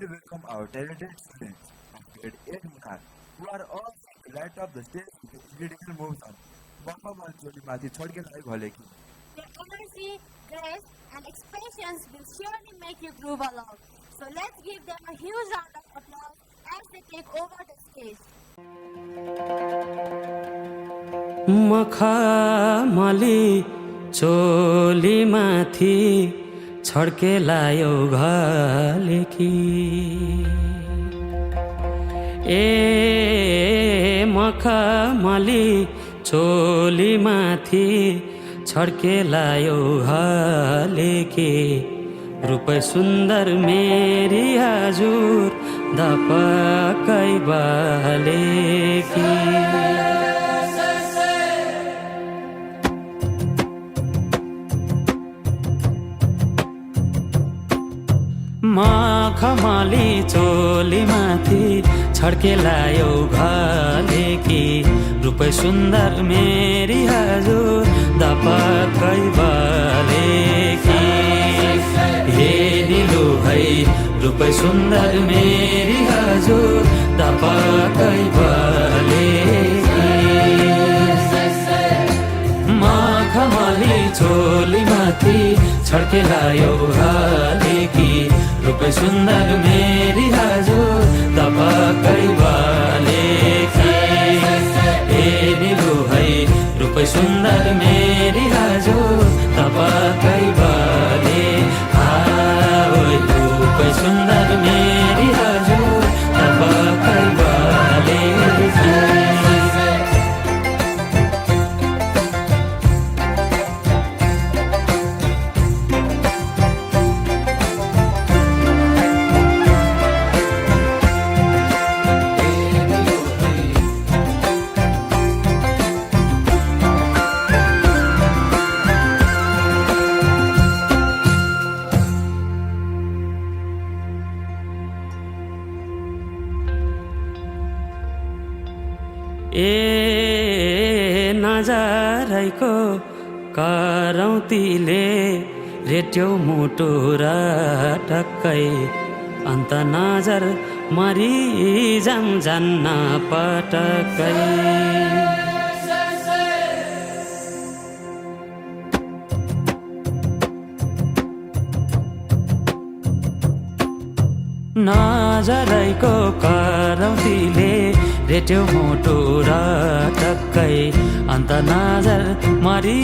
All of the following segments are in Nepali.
warmly welcome our talented students of grade 8 Munar, who are all set to light up the stage with incredible moves on Bamba Mancholi Mati Chodke Lai Gholeki. Their energy, grace, and expressions will surely make you groove along. So let's give them a huge round of applause as they take over the stage. मखमली चोली माथि छड्के लायो घलेकी ए मखमली चोली माथि छड्के लायो घलेकी रूप सुन्दर मेरी हजुर दपकै बालेकी मखमली चोली माथि छड्के लायो घलेकी रूप सुन्दर मेरी हजुर दपकै बालेकी हे निलो है रूप सुन्दर मेरी हजुर दपकै बालेकी मखमली चोली माथि छड्के लायो घलेकी रूप सुन्दर मेरी हजुर दपकै बालेकी ए निलो है रूप सुन्दर मेरी हजुर दपकै बाले रूप सुन्दर मेरी हजुर दपकै बालेकी ए नजारैको करौतीले रेट्यो मुटु र टक्कै अन्त नजर मरि जान्न पटक्कै नजरैको करौतीले रेट्यो मुटु र टक्कै अन्त नजर मरि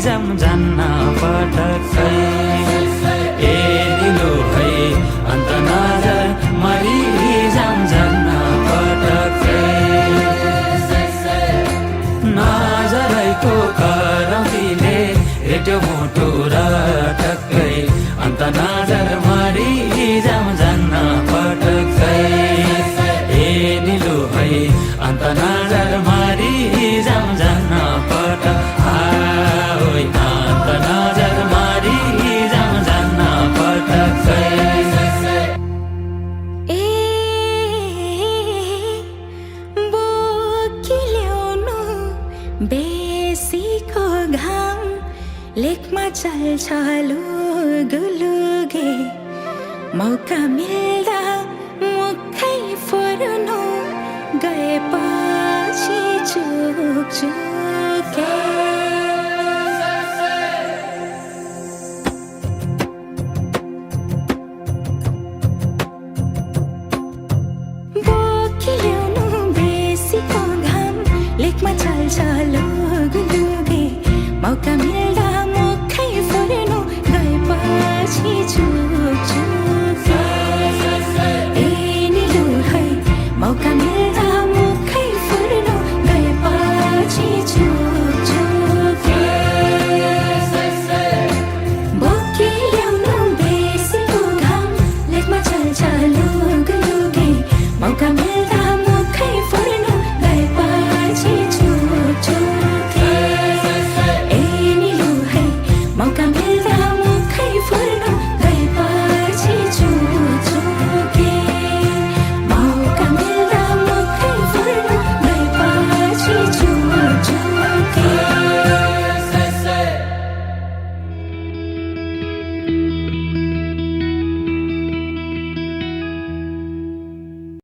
जान्न पटक्कै ए निलो है अन्त नजर मरि जान्न पटक्कै नजरैको करौतीले रेट्यो मुटु र टक्कै अन्त नजर मरि जान्न पटक्कै ए निलो है अन्त नजर मरि जान्न पटक्कै अन्त नजर मरि जान्न पटक्कै ए बोकी ल्याउनु बेसीको घाम लेखमा चल्छ लुगुलुगे मौका मिल्दा मुखै फुर्नु गएपछि चुके बोकी ल्याउनु बेसीको घाम लेखमा चल्छ लुगुलुगे मौका